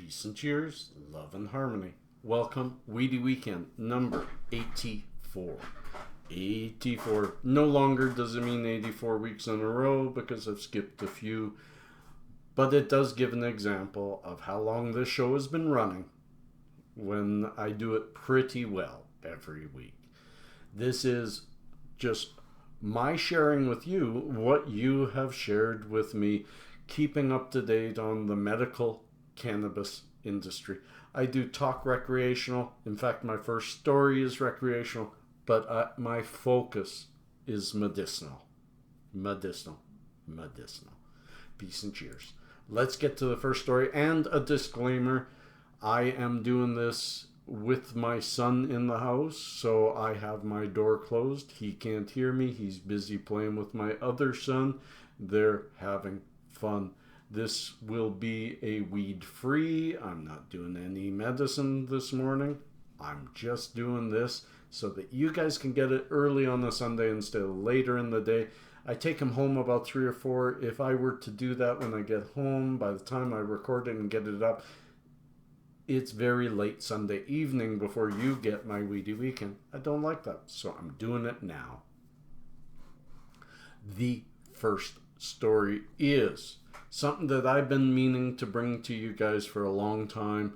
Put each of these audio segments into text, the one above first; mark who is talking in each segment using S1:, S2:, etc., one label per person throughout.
S1: Peace and cheers, love and harmony. Welcome, Weedy Weekend, number 84. 84. No longer does it mean 84 weeks in a row because I've skipped a few. But it does give an example of how long this show has been running when I do it pretty well every week. This is just my sharing with you what you have shared with me, keeping up to date on the medical cannabis industry. I do talk recreational. In fact, my first story is recreational, but my focus is medicinal. Medicinal. Peace and cheers. Let's get to the first story, and a disclaimer. I am doing this with my son in the house, so I have my door closed. He can't hear me. He's busy playing with my other son. They're having fun. This will be a weed-free. I'm not doing any medicine this morning. I'm just doing this so that you guys can get it early on a Sunday instead of later in the day. I take him home about 3 or 4. If I were to do that when I get home, by the time I record it and get it up, it's very late Sunday evening before you get my Weedy Weekend. I don't like that, so I'm doing it now. The first story is something that I've been meaning to bring to you guys for a long time.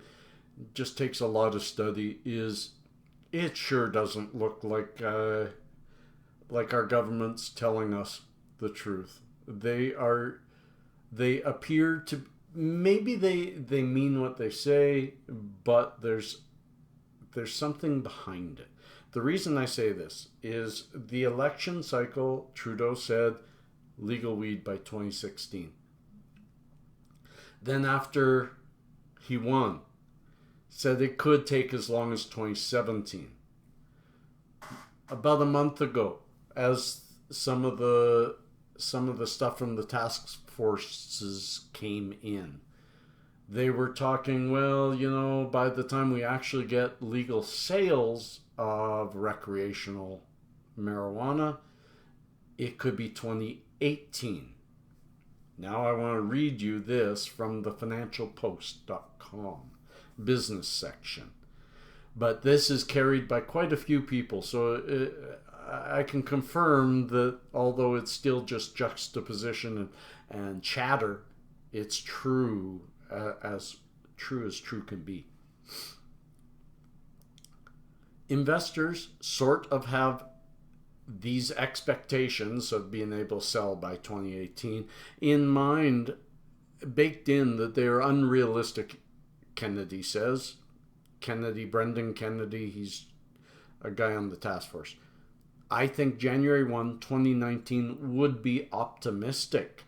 S1: It just takes a lot of study. It sure doesn't look like our government's telling us the truth. They appear to, maybe they mean what they say, but there's something behind it. The reason I say this is the election cycle, Trudeau said legal weed by 2016. Then after he won, said it could take as long as 2017. About a month ago, as some of the stuff from the task forces came in, they were talking, well, by the time we actually get legal sales of recreational marijuana, it could be 2018. Now I want to read you this from the financialpost.com business section. But this is carried by quite a few people, so I can confirm that although it's still just juxtaposition and chatter, it's true as true can be. Investors sort of have these expectations of being able to sell by 2018 in mind, baked in, that they are unrealistic, Kennedy says. Brendan Kennedy, he's a guy on the task force. I think January 1, 2019 would be optimistic.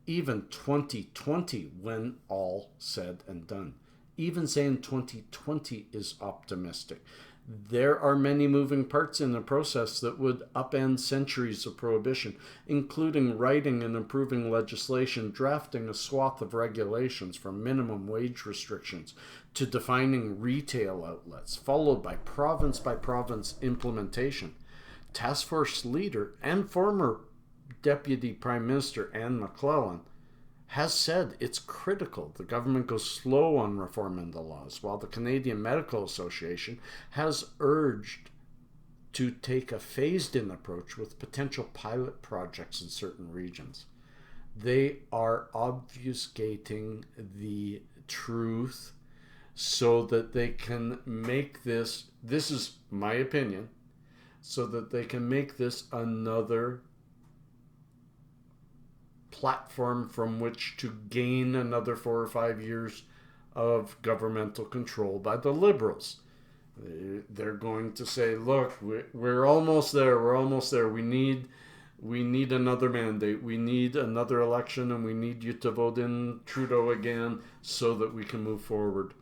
S1: Even 2020 when all said and done. Even saying 2020 is optimistic. There are many moving parts in the process that would upend centuries of prohibition, including writing and improving legislation, drafting a swath of regulations from minimum wage restrictions to defining retail outlets, followed by province implementation. Task Force leader and former Deputy Prime Minister Anne McClellan has said it's critical the government goes slow on reforming the laws, while the Canadian Medical Association has urged to take a phased-in approach with potential pilot projects in certain regions. They are obfuscating the truth so that they can make this is my opinion, so that they can make this another platform from which to gain another 4 or 5 years of governmental control by the Liberals. They're going to say, look, we're almost there. We need another mandate. We need another election, and we need you to vote in Trudeau again so that we can move forward.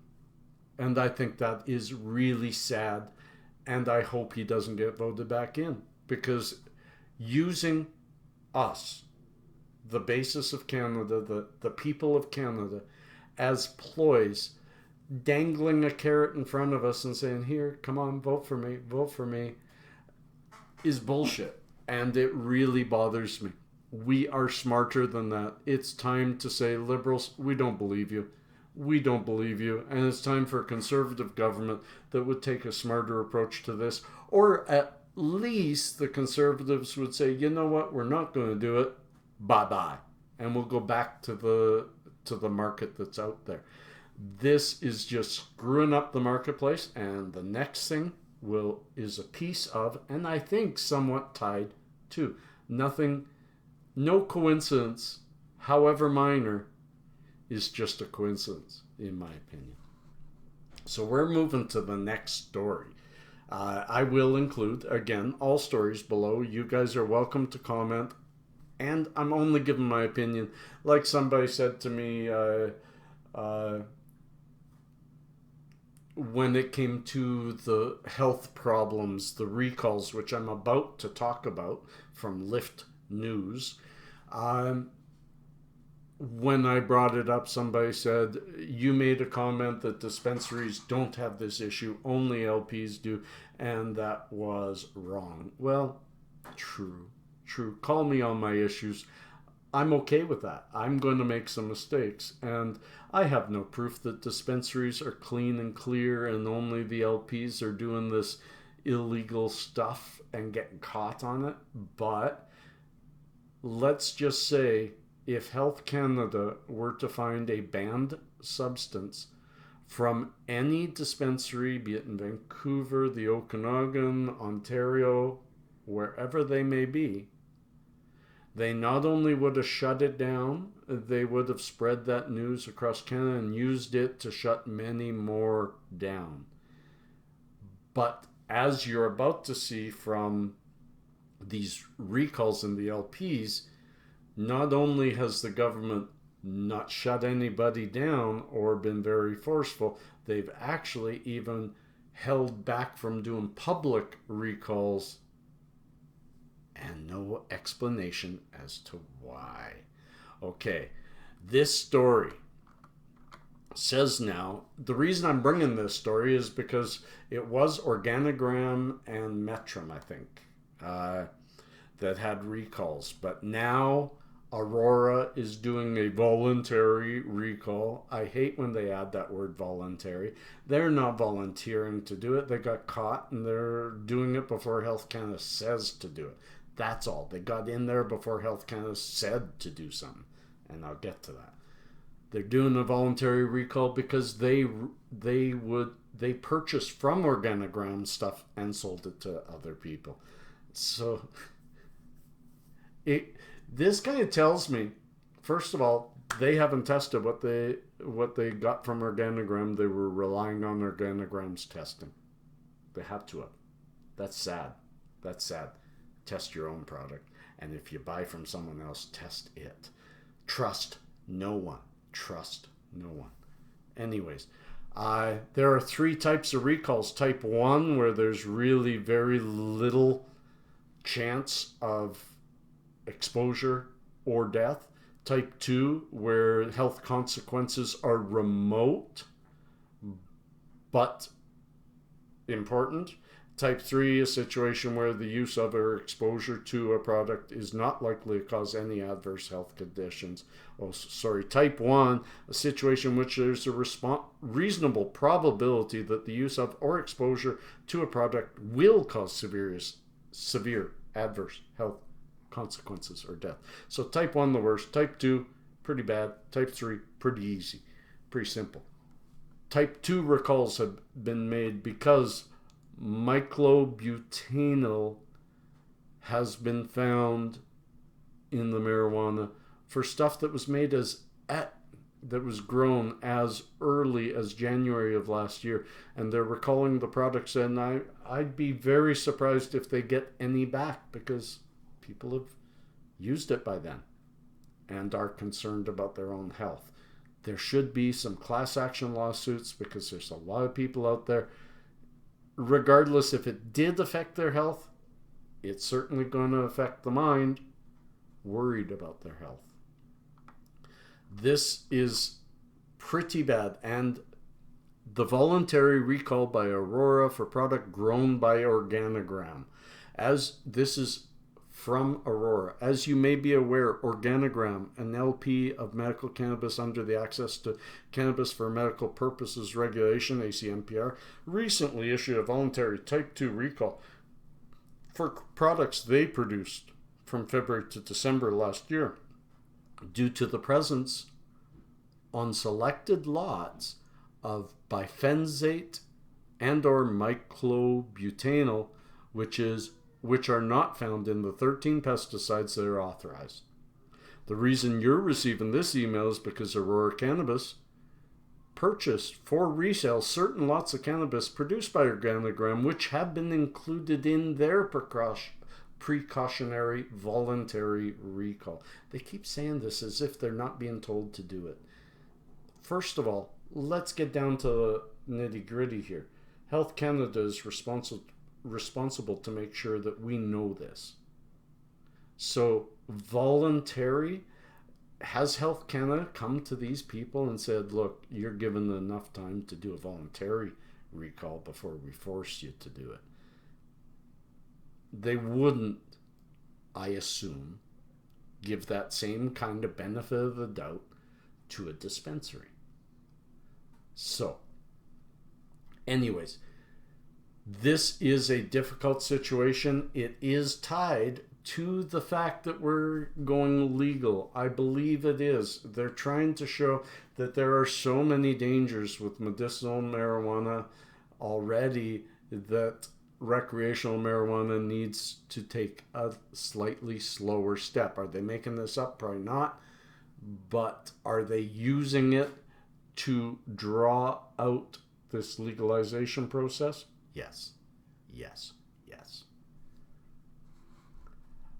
S1: And I think that is really sad, and I hope he doesn't get voted back in, because using us, the basis of Canada, the people of Canada, as ploys, dangling a carrot in front of us and saying, here, come on, vote for me, is bullshit. And it really bothers me. We are smarter than that. It's time to say, Liberals, we don't believe you. we don't believe you, and it's time for a conservative government that would take a smarter approach to this, or at least the conservatives would say, you know what, we're not going to do it, bye-bye, and we'll go back to the market that's out there. This is just screwing up the marketplace, and the next thing is a piece of, and I think somewhat tied to, no coincidence, however minor, is just a coincidence, in my opinion. So we're moving to the next story. I will include, again, all stories below. You guys are welcome to comment, and I'm only giving my opinion. Like somebody said to me when it came to the health problems, the recalls, which I'm about to talk about from Lyft News, when I brought it up, somebody said, you made a comment that dispensaries don't have this issue, only LPs do, and that was wrong. Well, true. Call me on my issues. I'm okay with that. I'm going to make some mistakes, and I have no proof that dispensaries are clean and clear and only the LPs are doing this illegal stuff and getting caught on it. But let's just say, if Health Canada were to find a banned substance from any dispensary, be it in Vancouver, the Okanagan, Ontario, wherever they may be, they not only would have shut it down, they would have spread that news across Canada and used it to shut many more down. But as you're about to see from these recalls in the LPs, not only has the government not shut anybody down or been very forceful, they've actually even held back from doing public recalls, and no explanation as to why. Okay, this story says now, the reason I'm bringing this story is because it was Organigram and Metrum, I think, that had recalls, but now Aurora is doing a voluntary recall. I hate when they add that word voluntary. They're not volunteering to do it. They got caught and they're doing it before Health Canada says to do it. That's all. They got in there before Health Canada said to do something. And I'll get to that. They're doing a voluntary recall because they purchased from Organigram stuff and sold it to other people. So this kind of tells me, first of all, they haven't tested what they got from Organigram. They were relying on Organigram's testing. They have to have. That's sad. Test your own product. And if you buy from someone else, test it. Trust no one. Anyways, there are 3 types of recalls. Type 1, where there's really very little chance of exposure or death. Type 2, where health consequences are remote but important. Type 3, a situation where the use of or exposure to a product is not likely to cause any adverse health conditions. Type 1, a situation in which there's a reasonable probability that the use of or exposure to a product will cause severe adverse health consequences or death. So type 1, the worst. Type 2, pretty bad. Type 3, pretty easy. Pretty simple. Type 2 recalls have been made because myclobutanil has been found in the marijuana for stuff that was made that was grown as early as January of last year, and they're recalling the products, and I'd be very surprised if they get any back because people have used it by then and are concerned about their own health. There should be some class action lawsuits because there's a lot of people out there, regardless if it did affect their health, it's certainly going to affect the mind, worried about their health. This is pretty bad, and the voluntary recall by Aurora for product grown by Organigram, as this is from Aurora. As you may be aware, Organogram, an LP of medical cannabis under the Access to Cannabis for Medical Purposes Regulation, ACMPR, recently issued a voluntary Type 2 recall for products they produced from February to December last year due to the presence on selected lots of bifenzate and or myclobutanol, which are not found in the 13 pesticides that are authorized. The reason you're receiving this email is because Aurora Cannabis purchased for resale certain lots of cannabis produced by Organogram, which have been included in their precautionary voluntary recall. They keep saying this as if they're not being told to do it. First of all, let's get down to the nitty-gritty here. Health Canada is responsible to make sure that we know this. So, voluntary, has Health Canada come to these people and said, look, you're given enough time to do a voluntary recall before we force you to do it? They wouldn't, I assume, give that same kind of benefit of the doubt to a dispensary. So, anyways, this is a difficult situation. It is tied to the fact that we're going legal. I believe it is. They're trying to show that there are so many dangers with medicinal marijuana already that recreational marijuana needs to take a slightly slower step. Are they making this up? Probably not. But are they using it to draw out this legalization process? Yes. Yes. Yes.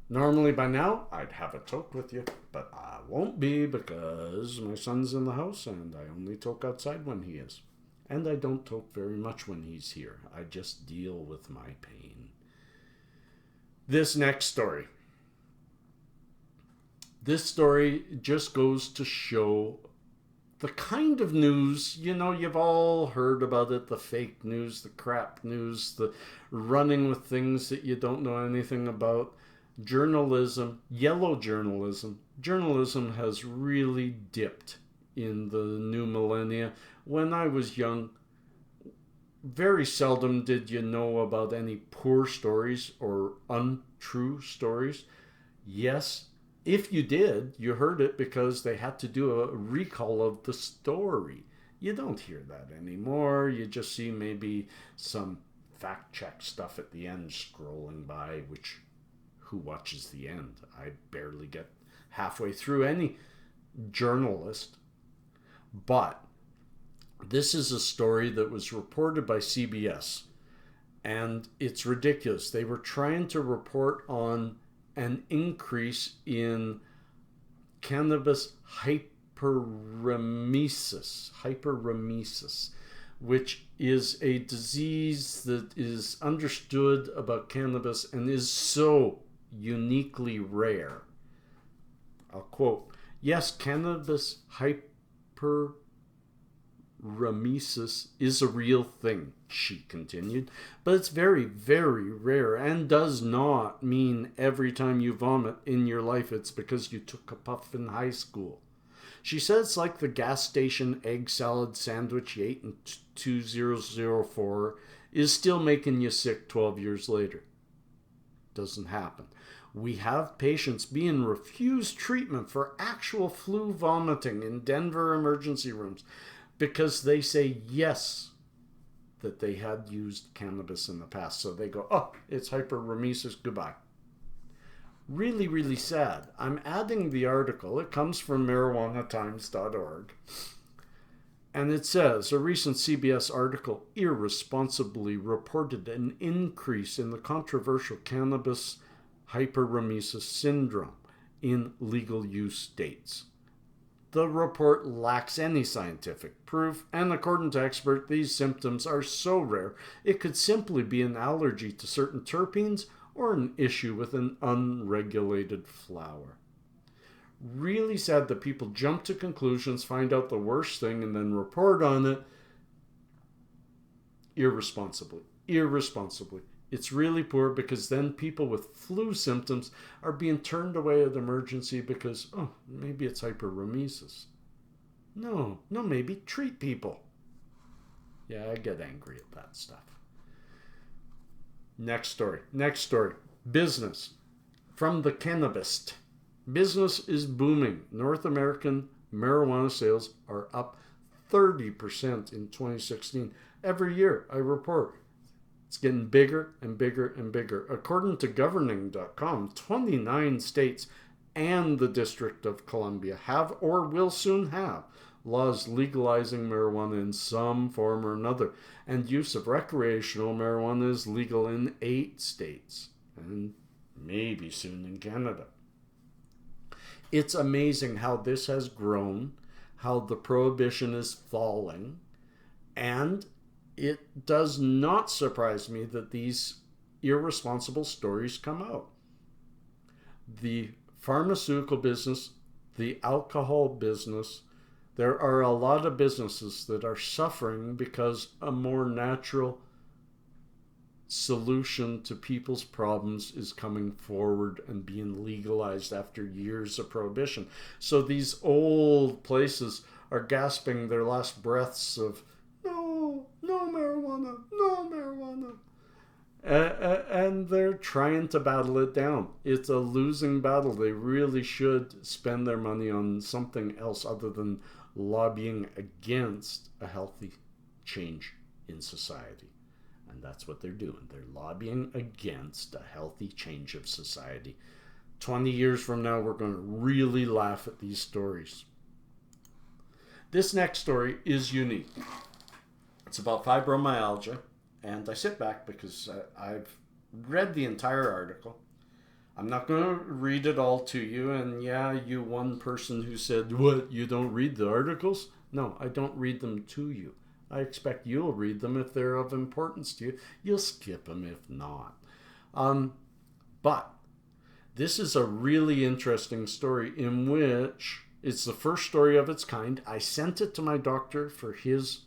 S1: Normally by now, I'd have a toke with you, but I won't be because my son's in the house and I only toke outside when he is. And I don't toke very much when he's here. I just deal with my pain. This next story. This story just goes to show the kind of news, you've all heard about it, the fake news, the crap news, the running with things that you don't know anything about. Journalism, yellow journalism. Journalism has really dipped in the new millennia. When I was young, very seldom did you know about any poor stories or untrue stories. Yes, if you did, you heard it because they had to do a recall of the story. You don't hear that anymore. You just see maybe some fact check stuff at the end scrolling by, which who watches the end? I barely get halfway through any journalist. But this is a story that was reported by CBS, and it's ridiculous. They were trying to report on an increase in cannabis hyperemesis, which is a disease that is understood about cannabis and is so uniquely rare. I'll quote, yes, cannabis hyperemesis is a real thing, she continued, but it's very, very rare and does not mean every time you vomit in your life it's because you took a puff in high school. She said it's like the gas station egg salad sandwich you ate in 2004 is still making you sick 12 years later. Doesn't happen. We have patients being refused treatment for actual flu vomiting in Denver emergency rooms because they say yes that they had used cannabis in the past. So they go, oh, it's hyperemesis, goodbye. Really, really sad. I'm adding the article. It comes from marijuanatimes.org. And it says, a recent CBS article irresponsibly reported an increase in the controversial cannabis hyperemesis syndrome in legal use states. The report lacks any scientific proof, and according to experts, these symptoms are so rare it could simply be an allergy to certain terpenes or an issue with an unregulated flower. Really sad that people jump to conclusions, find out the worst thing, and then report on it irresponsibly. It's really poor because then people with flu symptoms are being turned away at emergency because, oh, maybe it's hyperemesis. No, maybe treat people. Yeah, I get angry at that stuff. Next story. Business. From the Cannabis. Business is booming. North American marijuana sales are up 30% in 2016. Every year I report. It's getting bigger and bigger and bigger. According to governing.com, 29 states and the District of Columbia have or will soon have laws legalizing marijuana in some form or another. And use of recreational marijuana is legal in 8 states and maybe soon in Canada. It's amazing how this has grown, how the prohibition is falling, and it does not surprise me that these irresponsible stories come out. The pharmaceutical business, the alcohol business, there are a lot of businesses that are suffering because a more natural solution to people's problems is coming forward and being legalized after years of prohibition. So these old places are gasping their last breaths of no marijuana, no marijuana. And they're trying to battle it down. It's a losing battle. They really should spend their money on something else other than lobbying against a healthy change in society. And that's what they're doing. They're lobbying against a healthy change of society. 20 years from now, we're going to really laugh at these stories. This next story is unique. It's about fibromyalgia. And I sit back because I've read the entire article. I'm not going to read it all to you. And yeah, you one person who said, what, you don't read the articles? No, I don't read them to you. I expect you'll read them if they're of importance to you. You'll skip them if not. But this is a really interesting story in which it's the first story of its kind. I sent it to my doctor for his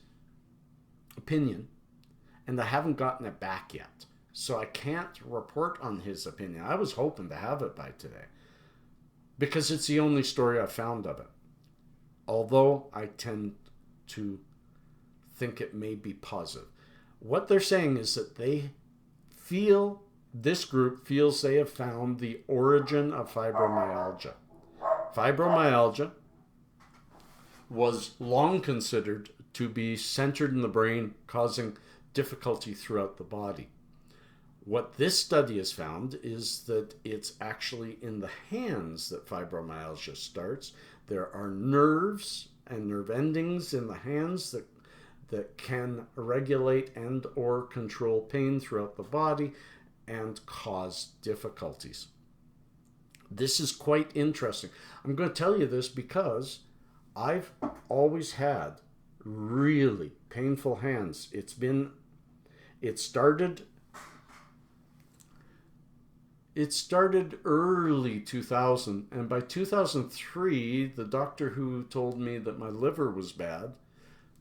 S1: opinion, and I haven't gotten it back yet. So I can't report on his opinion. I was hoping to have it by today because it's the only story I've found of it. Although I tend to think it may be positive. What they're saying is that this group feels they have found the origin of fibromyalgia. Fibromyalgia was long considered to be centered in the brain, causing difficulty throughout the body. What this study has found is that it's actually in the hands that fibromyalgia starts. There are nerves and nerve endings in the hands that can regulate and or control pain throughout the body and cause difficulties. This is quite interesting. I'm going to tell you this because I've always had really painful hands. It started early 2000, and by 2003, the doctor who told me that my liver was bad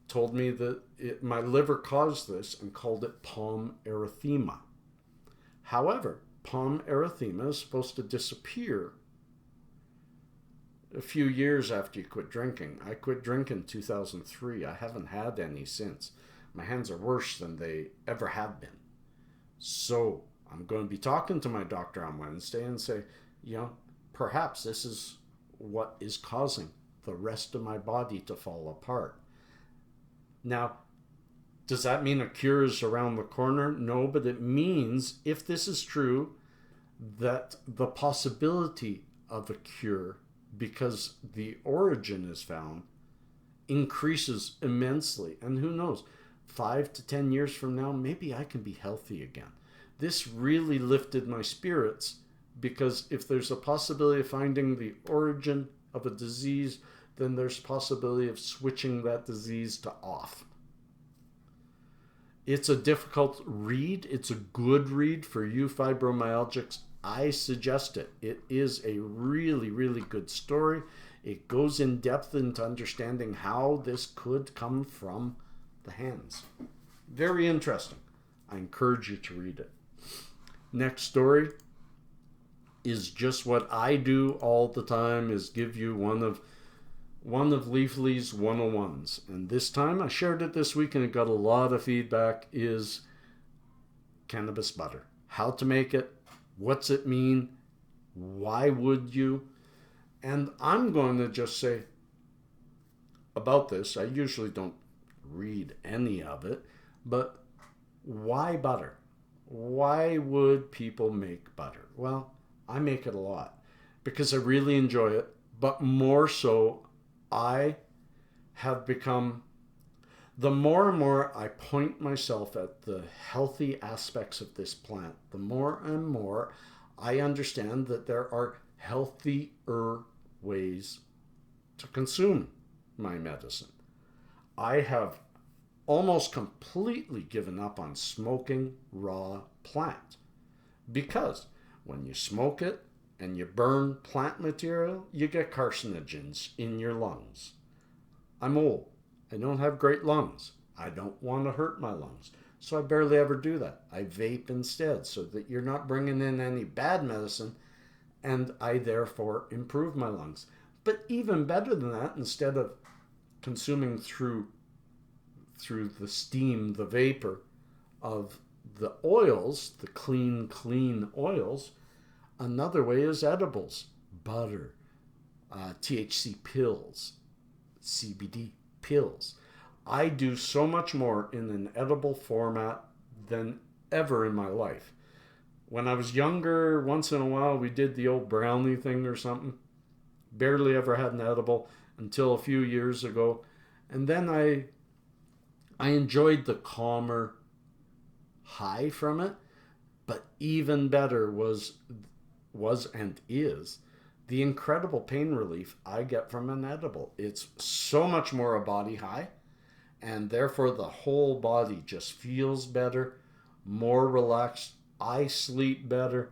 S1: told me that my liver caused this and called it palm erythema. However, palm erythema is supposed to disappear a few years after you quit drinking. I quit drinking in 2003. I haven't had any since. My hands are worse than they ever have been. So I'm going to be talking to my doctor on Wednesday and say, perhaps this is what is causing the rest of my body to fall apart. Now, does that mean a cure is around the corner? No, but it means, if this is true, that the possibility of a cure, because the origin is found, increases immensely. And who knows, 5 to 10 years from now, maybe I can be healthy again. This really lifted my spirits, because if there's a possibility of finding the origin of a disease, then there's possibility of switching that disease to off. It's a difficult read. It's a good read for you fibromyalgics. I suggest it. It is a really, really good story. It goes in depth into understanding how this could come from the hands. Very interesting. I encourage you to read it. Next story is just what I do all the time, is give you one of Leafly's 101s. And this time I shared it this week and it got a lot of feedback, is cannabis butter. How to make it, what's it mean, why would you? And I'm going to just say about this, I usually don't read any of it, but why butter? Why would people make butter? Well, I make it a lot because I really enjoy it, but more so, I have become, the more and more I point myself at the healthy aspects of this plant, the more and more I understand that there are healthier ways to consume my medicine. I have almost completely given up on smoking raw plant, because when you smoke it and you burn plant material, you get carcinogens in your lungs. I'm old. I don't have great lungs. I don't want to hurt my lungs. So I barely ever do that. I vape instead, so that you're not bringing in any bad medicine, and I therefore improve my lungs. But even better than that, instead of consuming through the steam, the vapor of the oils, the clean oils, another way is edibles, butter, THC pills, CBD pills. I do so much more in an edible format than ever in my life. When I was younger, once in a while we did the old brownie thing or something. Barely ever had an edible until a few years ago. And then I enjoyed the calmer high from it, but even better was and is the incredible pain relief I get from an edible. It's so much more a body high, and therefore the whole body just feels better, more relaxed. I sleep better.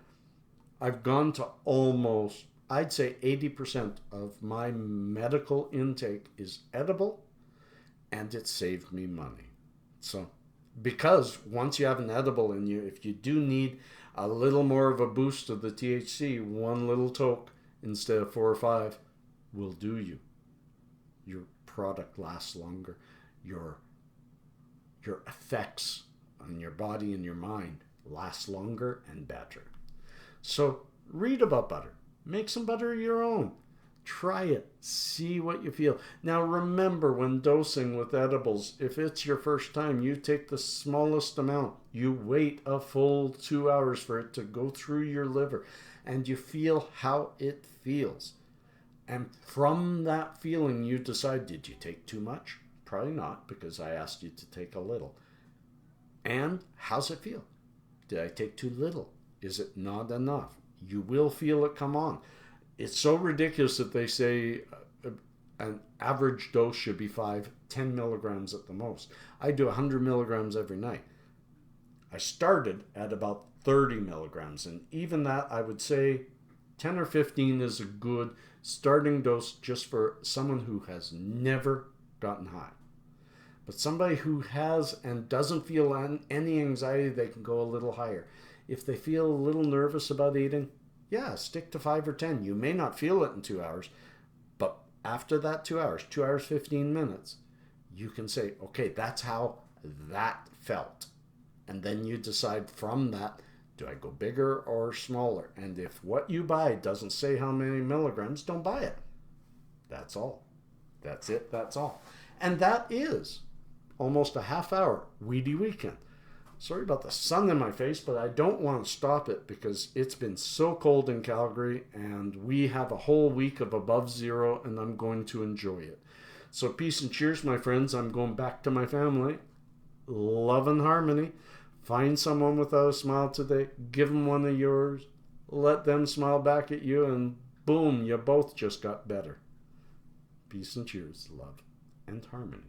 S1: I've gone to almost, I'd say 80% of my medical intake is edible, and it saved me money. So, because once you have an edible in you, if you do need a little more of a boost of the THC, one little toke instead of 4 or 5 will do you. Your product lasts longer. Your effects on your body and your mind last longer and better. So read about butter. Make some butter of your own. Try it. See what you feel. Now remember, when dosing with edibles, if it's your first time, you take the smallest amount. You wait a full 2 hours for it to go through your liver, and you feel how it feels. And from that feeling, you decide, did you take too much? Probably not, because I asked you to take a little. And how's it feel? Did I take too little? Is it not enough? You will feel it come on. It's so ridiculous that they say an average dose should be 10 milligrams at the most. I do 100 milligrams every night. I started at about 30 milligrams, and even that, I would say 10 or 15 is a good starting dose just for someone who has never gotten high. But somebody who has and doesn't feel any anxiety, they can go a little higher. If they feel a little nervous about eating, yeah, stick to 5 or 10. You may not feel it in 2 hours, but after that 2 hours, 2 hours, 15 minutes, you can say, okay, that's how that felt. And then you decide from that, do I go bigger or smaller? And if what you buy doesn't say how many milligrams, don't buy it. That's all. That's it. That's all. And that is almost a half hour Weedy Weekend. Sorry about the sun in my face, but I don't want to stop it because it's been so cold in Calgary, and we have a whole week of above zero, and I'm going to enjoy it. So peace and cheers, my friends. I'm going back to my family. Love and harmony. Find someone without a smile today. Give them one of yours. Let them smile back at you, and boom, you both just got better. Peace and cheers, love and harmony.